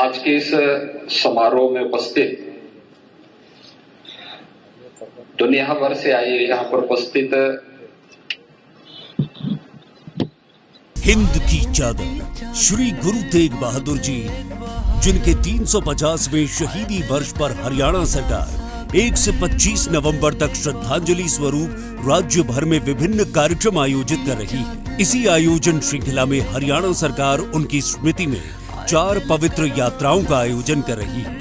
आज के इस समारोह में उपस्थित दुनिया भर से आए यहाँ पर उपस्थित हिंद की चादर श्री गुरु तेग बहादुर जी, जिनके 350वें शहीदी वर्ष पर हरियाणा सरकार 1 से 25 नवंबर तक श्रद्धांजलि स्वरूप राज्य भर में विभिन्न कार्यक्रम आयोजित कर रही है। इसी आयोजन श्रृंखला में हरियाणा सरकार उनकी स्मृति में 4 पवित्र यात्राओं का आयोजन कर रही है,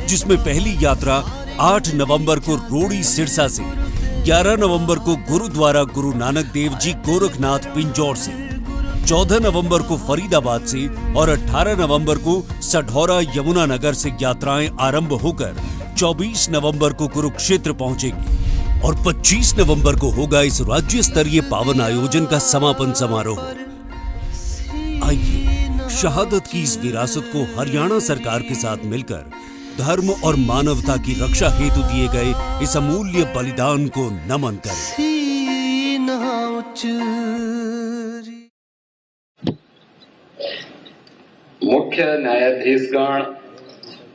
जिसमें पहली यात्रा 8 नवंबर को रोड़ी सिरसा से, 11 नवंबर को गुरुद्वारा गुरु नानक देव जी गोरखनाथ पिंजौर से, 14 नवंबर को फरीदाबाद से और 18 नवंबर को सढौरा यमुनानगर से यात्राएं आरंभ होकर 24 नवंबर को कुरुक्षेत्र पहुंचेगी और 25 नवंबर को होगा इस राज्य स्तरीय पावन आयोजन का समापन समारोह। आइए शहादत की इस विरासत को हरियाणा सरकार के साथ मिलकर धर्म और मानवता की रक्षा हेतु दिए गए इस अमूल्य बलिदान को नमन करें। मुख्य न्यायाधीशगण,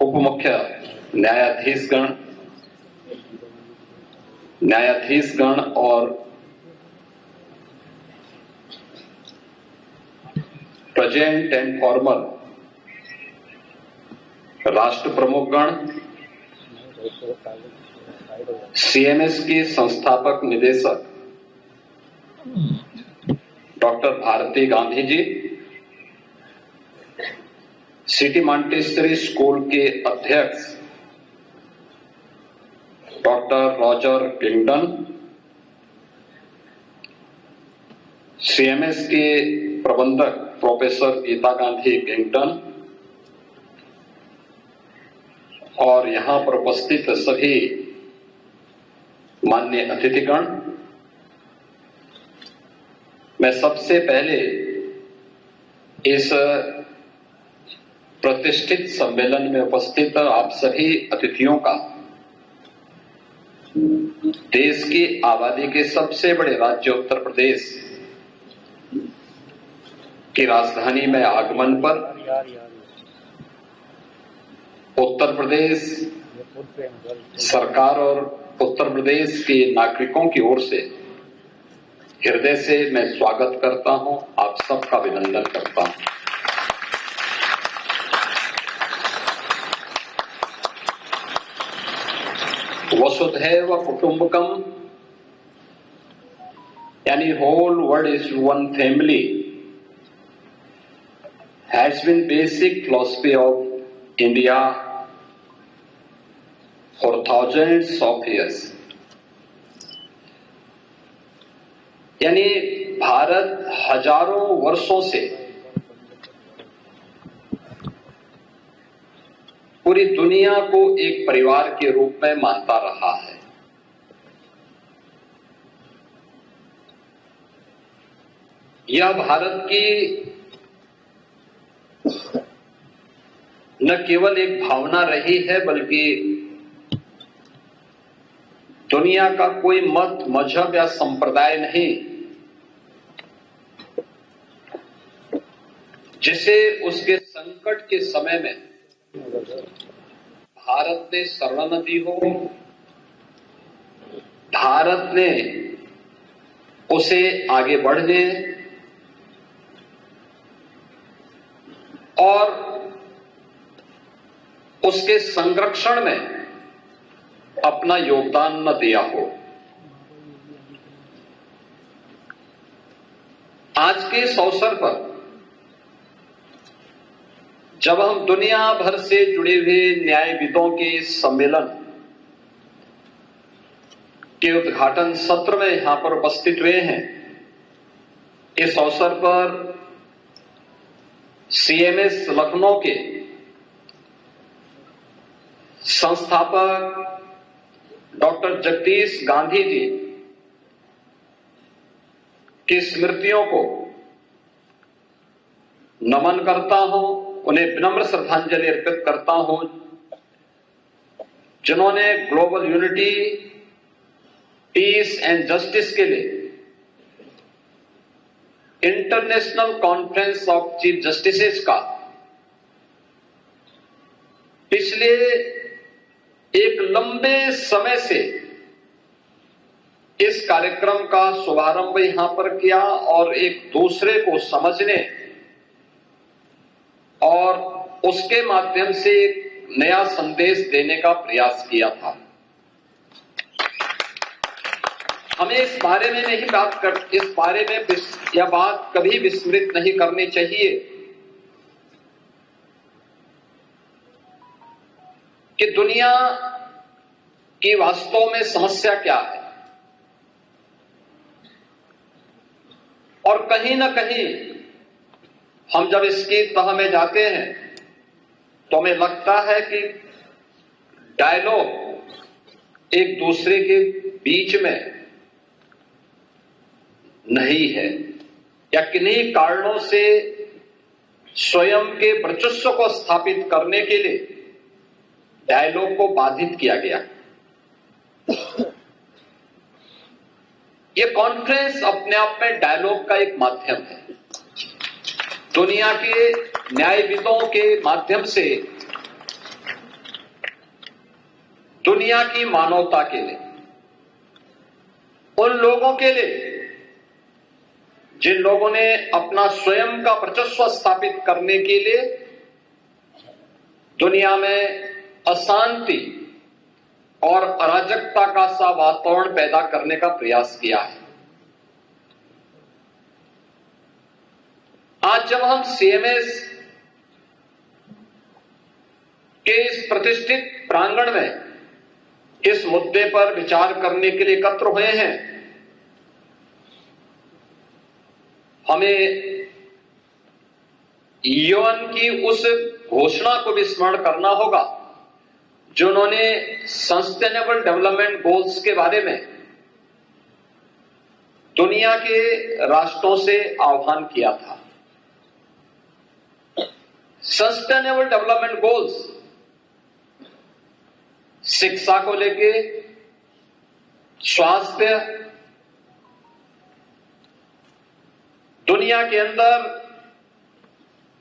उप मुख्य न्यायाधीशगण और प्रेजेंट एंड फॉर्मर राष्ट्र प्रमुखगण, सीएमएस के संस्थापक निदेशक doctor Bharti Gandhi ji, city Montessori school के अध्यक्ष डॉक्टर रॉजर किंगडन, सीएमएस के प्रबंधक प्रोफेसर गीता गांधी किंगडन और यहां पर उपस्थित सभी माननीय अतिथिगण, मैं सबसे पहले इस प्रतिष्ठित सम्मेलन में उपस्थित आप सभी अतिथियों का देश की आबादी के सबसे बड़े राज्य उत्तर प्रदेश की राजधानी में आगमन पर उत्तर प्रदेश सरकार और उत्तर प्रदेश के नागरिकों की ओर से हृदय से मैं स्वागत करता हूं, आप सबका अभिनंदन करता हूं। वसुधैव कुटुंबकम यानी whole world is one family has been basic philosophy of India for thousands of years. यानी भारत हजारों वर्षों से पूरी दुनिया को एक परिवार के रूप में मानता रहा है। यह भारत की न केवल एक भावना रही है, बल्कि दुनिया का कोई मत, मजहब या संप्रदाय नहीं जिसे उसके संकट के समय में भारत ने शरण न दी हो, भारत ने उसे आगे बढ़ने और उसके संरक्षण में अपना योगदान न दिया हो। आज के इस अवसर पर जब हम दुनिया भर से जुड़े हुए न्यायविदों के सम्मेलन के उद्घाटन सत्र में यहां पर उपस्थित हुए हैं, इस अवसर पर सीएमएस लखनऊ के संस्थापक डॉक्टर जगदीश गांधी जी की स्मृतियों को नमन करता हूं, उन्हें विनम्र श्रद्धांजलि अर्पित करता हूं, जिन्होंने global unity, peace and justice के लिए international conference of chief justices का पिछले एक लंबे समय से इस कार्यक्रम का शुभारंभ यहां पर किया और एक दूसरे को समझने और उसके माध्यम से एक नया संदेश देने का प्रयास किया था। हमें इस बारे में यह बात कभी विस्मृत नहीं करनी चाहिए कि दुनिया की वास्तव में समस्या क्या है, और कहीं ना कहीं हम जब इसकी तह में जाते हैं तो हमें लगता है कि डायलॉग एक दूसरे के बीच में नहीं है, या किन्हीं कारणों से स्वयं के वर्चस्व को स्थापित करने के लिए डायलॉग को बाधित किया गया। यह कॉन्फ्रेंस अपने आप में डायलॉग का एक माध्यम है। दुनिया के न्यायविदों के माध्यम से दुनिया की मानवता के लिए, उन लोगों के लिए जिन लोगों ने अपना स्वयं का वर्चस्व स्थापित करने के लिए दुनिया में अशांति और अराजकता का सा वातावरण पैदा करने का प्रयास किया है। आज जब हम सीएमएस के इस प्रतिष्ठित प्रांगण में इस मुद्दे पर विचार करने के लिए एकत्र हुए हैं, हमें यूएन की उस घोषणा को भी स्मरण करना होगा जो उन्होंने सस्टेनेबल डेवलपमेंट गोल्स के बारे में दुनिया के राष्ट्रों से आह्वान किया था। सस्टेनेबल डेवलपमेंट गोल्स शिक्षा को लेके, स्वास्थ्य, दुनिया के अंदर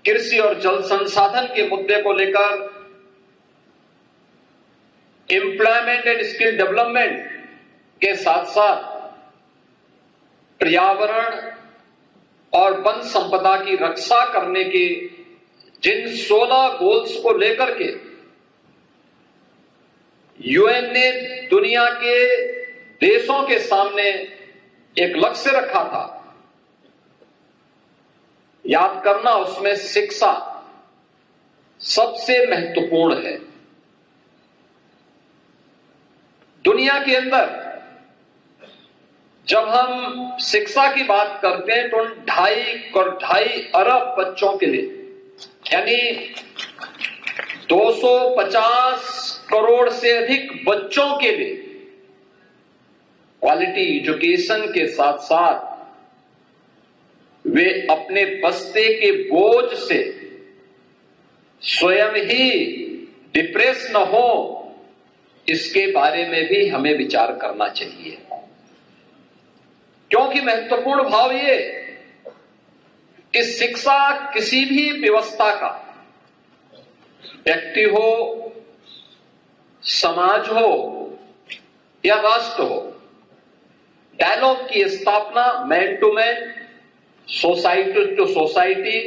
कृषि और जल संसाधन के मुद्दे को लेकर, एम्प्लॉयमेंट एंड स्किल डेवलपमेंट के साथ साथ पर्यावरण और वन संपदा की रक्षा करने के जिन 16 गोल्स को लेकर के यूएन ने दुनिया के देशों के सामने एक लक्ष्य रखा था, याद करना उसमें शिक्षा सबसे महत्वपूर्ण है। दुनिया के अंदर जब हम शिक्षा की बात करते हैं तो 2.5 अरब बच्चों के लिए, यानी 250 करोड़ से अधिक बच्चों के लिए क्वालिटी एजुकेशन के साथ साथ वे अपने बस्ते के बोझ से स्वयं ही डिप्रेस न हो, इसके बारे में भी हमें विचार करना चाहिए। क्योंकि महत्वपूर्ण भाव ये कि शिक्षा किसी भी व्यवस्था का, व्यक्ति हो, समाज हो या राष्ट्र हो, डायलॉग की स्थापना man to man, society to society,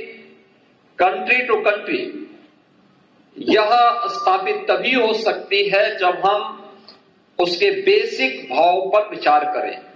country to country, यह स्थापित तभी हो सकती है जब हम उसके बेसिक भाव पर विचार करें।